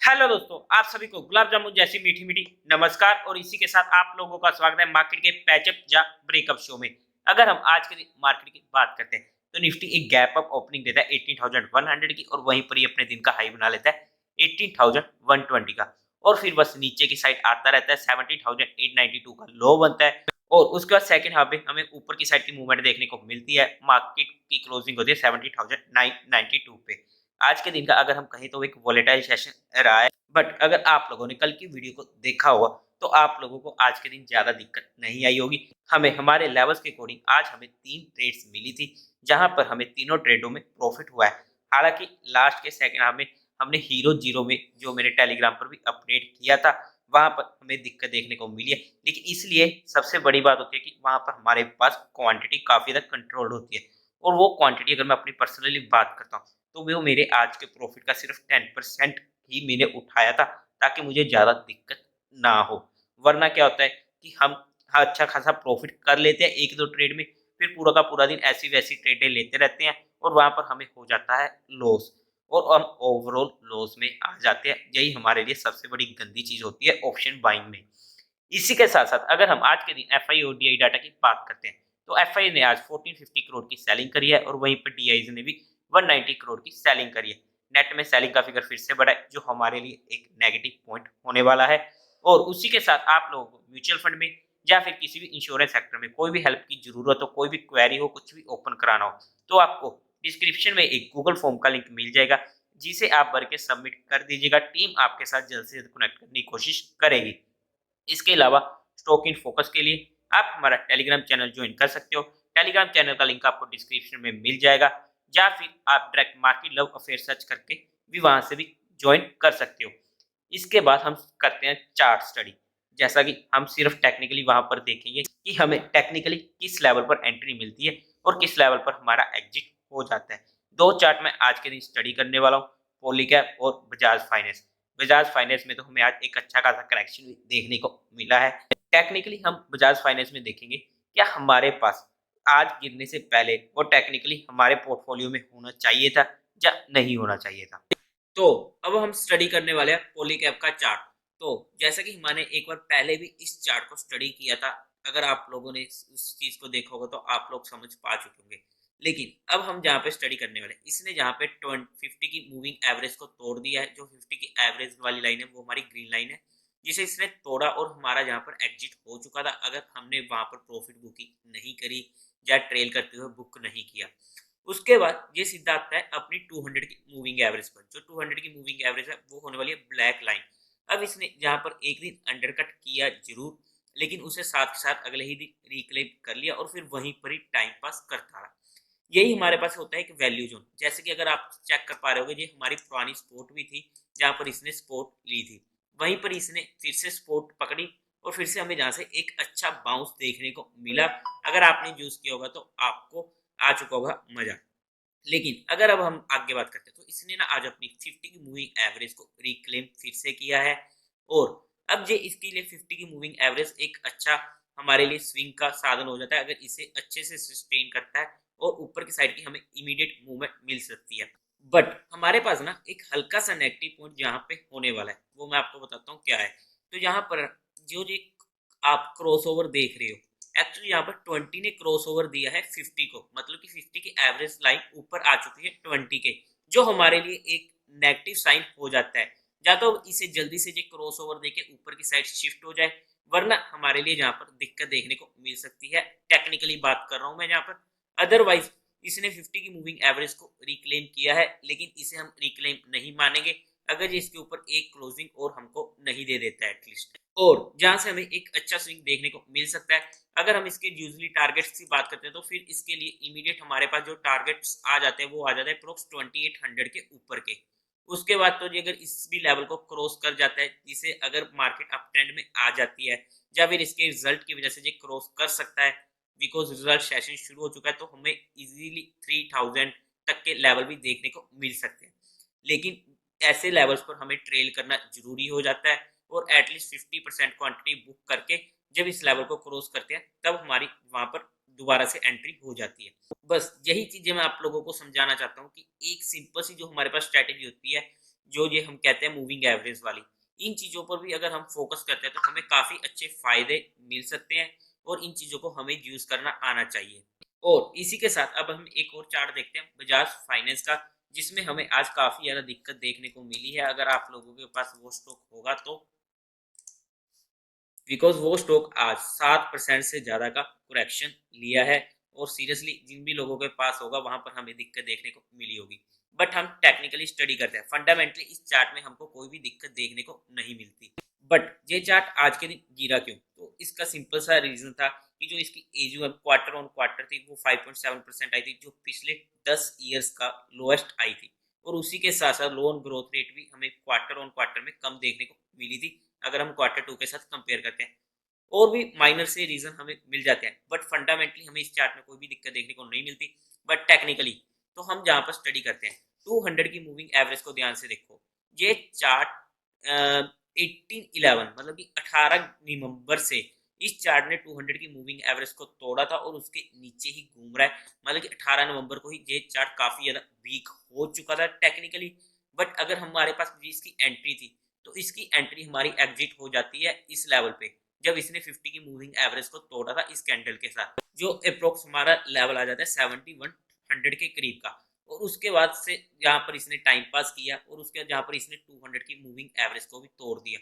Hello दोस्तों, आप सभी को गुलाब जामुन जैसी मीठी मीठी नमस्कार और इसी के साथ आप लोगों का स्वागत है मार्केट के पैचअप या ब्रेकअप शो में। अगर हम आज के मार्केट की बात करते हैं तो निफ्टी एक गैप अप ओपनिंग देता है 18,100 की और वहीं पर ही अपने दिन का हाई बना लेता है 18,120 का और फिर बस नीचे की साइड आता रहता है 17,892 का लो बनता है और उसके बाद सेकंड हाफ में हमें ऊपर की साइड की मूवमेंट देखने को मिलती है। मार्केट की क्लोजिंग होती है 17,992 पे। आज के दिन का अगर हम कहें तो एक वोलेटाइल सेशन रहा है, बट अगर आप लोगों ने कल की वीडियो को देखा होगा तो आप लोगों को आज के दिन ज्यादा दिक्कत नहीं आई होगी। हमें हमारे लेवल्स के अकॉर्डिंग आज हमें 3 ट्रेड्स मिली थी जहां पर हमें तीनों ट्रेडों में प्रॉफिट हुआ है। हालांकि लास्ट के सेकंड हाफ में हमने हीरो जीरो में जो मैंने टेलीग्राम पर भी अपडेट किया था वहां पर हमें दिक्कत देखने को मिली है, लेकिन इसलिए सबसे बड़ी बात होती है कि वहां पर हमारे पास क्वांटिटी काफी ज्यादा कंट्रोल होती है और वो क्वांटिटी अगर मैं अपनी पर्सनली बात करता हूँ तो वो मेरे आज के प्रॉफिट का सिर्फ 10% ही मैंने उठाया था ताकि मुझे ज़्यादा दिक्कत ना हो। वरना क्या होता है कि हम अच्छा खासा प्रॉफिट कर लेते हैं 1-2 ट्रेड में, फिर पूरा का पूरा दिन ऐसी-वैसी ट्रेडें लेते रहते हैं और वहाँ पर हमें हो जाता है लॉस और हम ओवरऑल लॉस में आ जाते हैं। यही हमारे लिए सबसे बड़ी गंदी चीज़ होती है ऑप्शन बाइंग में। इसी के साथ-साथ अगर हम आज के दिन एफआई और डीआई डाटा की बात करते हैं, तो एफआई ने आज 1450 करोड़ की सेलिंग करी है और वहीं पर डीआईज़ ने भी 190 करोड़ की सेलिंग करी है। नेट में सेलिंग का फिगर फिर से बढ़ा है, जो हमारे लिए एक नेगेटिव पॉइंट होने वाला है। और उसी के साथ आप लोगों को म्यूचुअल फंड में या फिर किसी भी इंश्योरेंस सेक्टर में कोई भी हेल्प की ज़रूरत हो, कोई भी क्वेरी हो, कुछ भी ओपन कराना हो, तो आपको डिस्क्रिप्शन में एक गूगल फॉर्म का लिंक मिल जाएगा, जिसे आप भर के सबमिट कर दीजिएगा। टीम आपके साथ जल्द से जल्द कनेक्ट करने की कोशिश करेगी। इसके अलावा स्टॉक इन फोकस के लिए आप हमारा टेलीग्राम चैनल ज्वाइन कर सकते हो। टेलीग्राम चैनल का लिंक आपको डिस्क्रिप्शन में मिल जाएगा या फिर आप direct market love affair search करके भी वहां से भी ज्वाइन कर सकते हो। इसके बाद हम करते हैं चार्ट स्टडी। जैसा कि हम सिर्फ टेक्निकली वहां पर देखेंगे कि हमें टेक्निकली किस लेवल पर एंट्री मिलती है और किस लेवल पर हमारा एग्जिट हो जाता है। दो चार्ट मैं आज के दिन स्टडी करने वाला हूँ, पॉलीकैप और बजाज फाइनेंस। बजाज फाइनेंस में तो हमें आज एक अच्छा खासा करेक्शन भी देखने को मिला है। टेक्निकली हम बजाज फाइनेंस में देखेंगे क्या हमारे पास आज गिरने से पहले वो टेक्निकली हमारे पोर्टफोलियो में होना चाहिए था या नहीं होना चाहिए था। तो अब हम स्टडी करने वाले हैं पॉलीकैप का चार्ट। तो जैसा कि मैंने एक बार पहले भी इस चार्ट को स्टडी किया था, अगर आप लोगों ने उस चीज को देखा होगा तो आप लोग समझ पा चुके होंगे। लेकिन अब हम जहाँ पे स्टडी करने वाले इसने जहाँ पे 50 की मूविंग एवरेज को तोड़ दिया है, जो 50 की एवरेज वाली लाइन है वो हमारी ग्रीन लाइन है, जिसे इसने तोड़ा और हमारा जहाँ पर एग्जिट हो चुका था अगर हमने वहां पर प्रॉफिट बुकिंग नहीं करी या ट्रेल करते हुए बुक नहीं किया। उसके बाद ये सीधा आता है अपनी 200 की मूविंग एवरेज पर। जो 200 की मूविंग एवरेज है वो होने वाली है ब्लैक लाइन। अब इसने जहाँ पर एक दिन अंडरकट किया जरूर, लेकिन उसे साथ साथ अगले ही दिन रिक्लेम कर लिया और फिर वहीं पर ही टाइम पास करता रहा। यही हमारे पास होता है कि वैल्यू जोन। जैसे कि अगर आप चेक कर पा रहे होगे, ये हमारी पुरानी स्पोर्ट भी थी जहाँ पर इसने स्पोर्ट ली थी, वहीं पर इसने फिर से स्पोर्ट पकड़ी और फिर से हमें जहाँ से एक अच्छा बाउंस देखने को मिला। अगर आपने यूज किया होगा तो आपको आ चुका होगा मजा। लेकिन अगर अब हम आगे बात करते हैं तो इसने ना आज अपनी 50 की मूविंग एवरेज को रिक्लेम फिर से किया है और अब ये इसके लिए 50 की मूविंग एवरेज एक अच्छा हमारे लिए स्विंग का साधन हो जाता है अगर इसे अच्छे से सस्टेन करता है और ऊपर की साइड की हमें इमीडिएट मूवमेंट मिल सकती है। बट हमारे पास ना एक हल्का सा नेगेटिव पॉइंट यहाँ पे होने वाला है, वो मैं आपको बताता हूँ क्या है। तो यहाँ पर जो ये आप क्रॉसओवर देख रहे हो, एक्चुअली यहाँ पर 20 ने क्रॉस ओवर दिया है 50 को, मतलब कि 50 की एवरेज लाइन ऊपर आ चुकी है 20 के, जो हमारे लिए एक नेगेटिव साइन हो जाता है। या तो इसे जल्दी से ये क्रॉस ओवर देके ऊपर की साइड शिफ्ट हो जाए, वरना हमारे लिए यहाँ पर दिक्कत देखने को मिल सकती है। टेक्निकली बात कर रहा हूँ मैं यहाँ पर। अदरवाइज इसने 50 की मूविंग एवरेज को रिक्लेम किया है, लेकिन इसे हम रिक्लेम नहीं मानेंगे अगर ये इसके ऊपर एक क्लोजिंग और हमको नहीं दे देता है एटलीस्ट, और जहां से हमें एक अच्छा स्विंग देखने को मिल सकता है। अगर हम इसके यूजली टारगेट्स की बात करते हैं तो फिर इसके लिए इमीडिएट हमारे पास जो टारगेट्स आ जाते हैं वो आ जाते हैं अप्रोक्स 2800 के ऊपर के। उसके बाद तो अगर इस भी लेवल को क्रॉस कर जाता है, जिसे अगर मार्केट अप ट्रेंड में आ जाती है या फिर इसके रिजल्ट की वजह से ये क्रॉस कर सकता है, बिकॉज रिजल्ट सेशन शुरू हो चुका है, तो हमें इजीली 3000 तक के लेवल भी देखने को मिल सकते हैं। लेकिन ऐसे लेवल्स पर हमें ट्रेल करना जरूरी हो जाता है और एटलीस्ट 50% क्वांटिटी बुक करके जब इस लेवल को क्रॉस करते हैं तब हमारी वहां पर दोबारा से एंट्री हो जाती है। बस यही चीजें मैं आप लोगों को समझाना चाहता हूँ कि एक सिंपल सी जो हमारे पास स्ट्रेटेजी होती है जो ये हम कहते हैं मूविंग एवरेज वाली, इन चीज़ों पर भी अगर हम फोकस करते हैं तो हमें काफ़ी अच्छे फायदे मिल सकते हैं और इन चीज़ों को हमें यूज़ करना आना चाहिए। और इसी के साथ अब हम एक और चार्ट देखते हैं बजाज फाइनेंस का, जिसमें हमें आज काफ़ी ज़्यादा दिक्कत देखने को मिली है। अगर आप लोगों के पास वो स्टॉक होगा तो, बिकॉज वो स्टॉक आज 7% से ज़्यादा का करेक्शन लिया है और सीरियसली जिन भी लोगों के पास होगा वहां पर हमें दिक्कत देखने को मिली होगी। बट हम टेक्निकली स्टडी करते हैं, फंडामेंटली इस चार्ट में हमको कोई भी दिक्कत देखने को नहीं मिलती। बट ये चार्ट आज के दिन गिरा क्यों? तो इसका सिंपल सा रीजन था कि जो इसकी एजीएम क्वार्टर ऑन क्वार्टर थी वो 5.7% आई थी, जो पिछले 10 ईयर्स का लोएस्ट आई थी। और उसी के साथ साथ लोन ग्रोथ रेट भी हमें क्वार्टर ऑन क्वार्टर में कम देखने को मिली थी, अगर हम क्वार्टर टू के साथ कंपेयर करते हैं। और भी माइनर से रीजन हमें मिल जाते हैं, बट फंडामेंटली हमें इस चार्ट में कोई भी दिक्कत देखने को नहीं मिलती। बट टेक्निकली तो हम जहां पर स्टडी करते हैं 200 की मूविंग एवरेज को ध्यान से देखो। ये चार्ट 1811 मतलब कि 18 नवंबर से इस चार्ट ने 200 की मूविंग एवरेज को तोड़ा था और उसके नीचे ही घूम रहा है। मतलब कि 18 नवंबर को ही ये चार्ट काफी ज्यादा वीक हो चुका था टेक्निकली। बट अगर हमारे पास इसकी एंट्री थी तो इसकी एंट्री हमारी एग्जिट हो जाती है इस लेवल पे, जब इसने 50 की मूविंग एवरेज को तोड़ा था इस कैंडल के साथ, जो अप्रोक्स हमारा लेवल आ जाता है 7100 के करीब का। और उसके बाद से यहाँ पर इसने टाइम पास किया और उसके बाद जहाँ पर इसने 200 की मूविंग एवरेज को भी तोड़ दिया,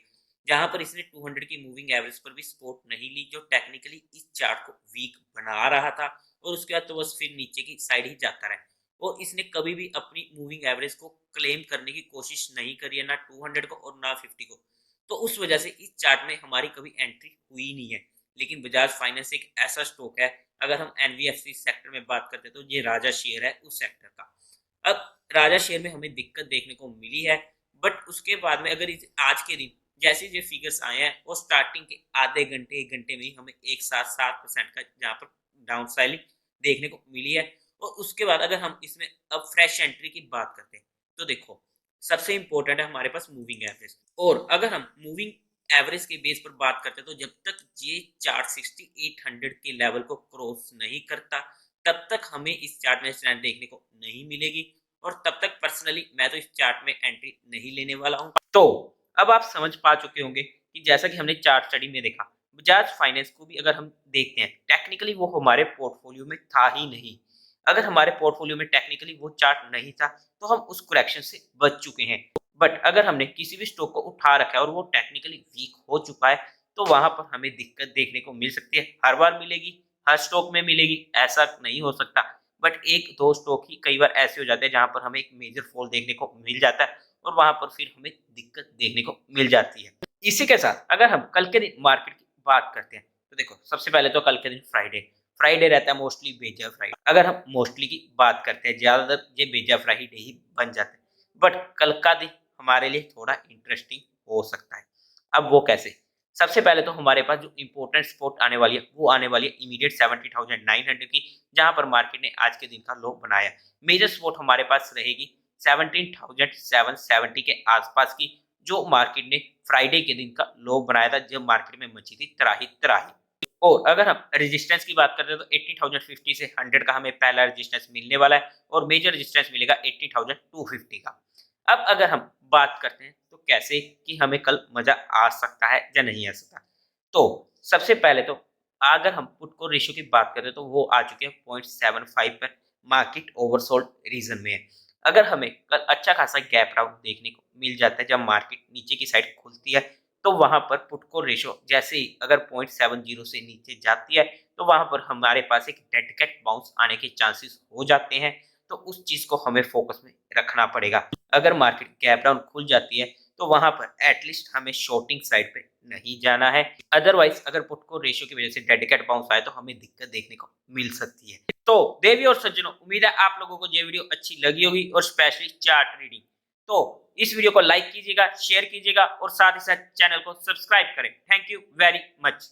जहां पर इसने 200 की मूविंग एवरेज पर भी सपोर्ट नहीं ली, जो टेक्निकली इस चार्ट को वीक बना रहा था। और उसके बाद तो बस फिर नीचे की साइड ही जाता रहा और इसने कभी भी अपनी मूविंग एवरेज को क्लेम करने की कोशिश नहीं करी है, ना 200 को और ना 50 को। तो उस वजह से इस चार्ट में हमारी कभी एंट्री हुई नहीं है। लेकिन बजाज फाइनेंस एक ऐसा स्टॉक है, अगर हम एनबीएफसी सेक्टर में बात करते हैं तो ये राजा शेयर है उस सेक्टर का। अब राजा शेयर में हमें दिक्कत देखने को मिली है, बट उसके बाद में अगर आज के दिन जैसे जो फिगर्स आए हैं वो स्टार्टिंग के आधे घंटे एक घंटे में ही हमें एक साथ 7% का जहाँ पर डाउन साइलिंग देखने को मिली है। और उसके बाद अगर हम इसमें अब फ्रेश एंट्री की बात करते हैं तो देखो, सबसे इंपॉर्टेंट है हमारे पास मूविंग एवरेज। और अगर हम मूविंग एवरेज के बेस पर बात करते हैं तो जब तक ये चार्ट 6800 के लेवल को क्रॉस नहीं करता तब तक हमें इस चार्ट में स्ट्रेंथ देखने को नहीं मिलेगी। और तब तक पर्सनली मैं तो इस चार्ट में एंट्री नहीं लेने वाला हूं। तो अब आप समझ पा चुके होंगे कि जैसा कि हमने चार्ट स्टडी में देखा, बजाज फाइनेंस को भी अगर हम देखते हैं टेक्निकली वो हमारे पोर्टफोलियो में था ही नहीं। अगर हमारे पोर्टफोलियो में टेक्निकली वो चार्ट नहीं था तो हम उस करेक्शन से बच चुके हैं। बट अगर हमने किसी भी स्टॉक को उठा रखा है और वो टेक्निकली वीक हो चुका है तो वहां पर हमें दिक्कत देखने को मिल सकती है। हर बार मिलेगी, हर स्टॉक में मिलेगी ऐसा नहीं हो सकता। बट एक दो स्टॉक ही कई बार ऐसे हो जाते हैं जहां पर हमें एक मेजर फॉल देखने को मिल जाता है और वहां पर फिर हमें दिक्कत देखने को मिल जाती है। इसी के साथ अगर हम कल के दिन मार्केट की बात करते हैं तो देखो, सबसे पहले तो कल के दिन फ्राइडे फ्राइडे रहता है मोस्टली बेजा फ्राइडे। अगर हम मोस्टली की बात करते हैं ज्यादातर ये बेजा फ्राइडे ही बन जाते हैं। बट कल का दिन हमारे लिए थोड़ा इंटरेस्टिंग हो सकता है। अब वो कैसे? सबसे पहले तो हमारे पास जो इंपॉर्टेंट सपोर्ट आने वाली है वो आने वाली है इमीडिएट 70,900 की, जहां पर मार्केट ने आज के दिन का लो बनाया। मेजर सपोर्ट हमारे पास रहेगी 17,770 के आसपास की, जो मार्केट ने फ्राइडे के दिन का लो बनाया था जब मार्केट में मची थी त्राही त्राही। और अगर हम रेजिस्टेंस की बात करते हैं तो 80,050 से 100 का हमें पहला रेजिस्टेंस मिलने वाला है और मेजर रेजिस्टेंस मिलेगा 80,250 का। अब अगर हम बात करते हैं तो कैसे कि हमें कल मजा आ सकता है या नहीं आ सकता, तो सबसे पहले तो अगर हम पुट को रेशियो की बात करें तो वो आ चुके हैं 0.75 पर, मार्केट ओवरसोल्ड रीजन में है। अगर हमें कल अच्छा खासा गैप राउंड देखने को मिल जाता है जब मार्केट नीचे की साइड खुलती है तो वहां पर पुट को रेशो जैसे ही अगर 0.70 से नीचे जाती है तो वहां पर हमारे पास एक डेड कैट बाउंस आने के चांसेस हो जाते हैं। तो उस चीज को हमें फोकस में रखना पड़ेगा। अगर मार्केट गैप डाउन खुल जाती है तो वहां पर एटलीस्ट हमें शॉर्टिंग साइड पे नहीं जाना है। अदरवाइज अगर पुट को रेशियो की वजह से डेड कैट बाउंस आए तो हमें दिक्कत देखने को मिल सकती है। तो देवी और सज्जनों, उम्मीद है आप लोगों को ये वीडियो अच्छी लगी होगी और स्पेशली चार्ट रीडिंग। तो इस वीडियो को लाइक कीजिएगा, शेयर कीजिएगा और साथ ही साथ चैनल को सब्सक्राइब करें। Thank you very much.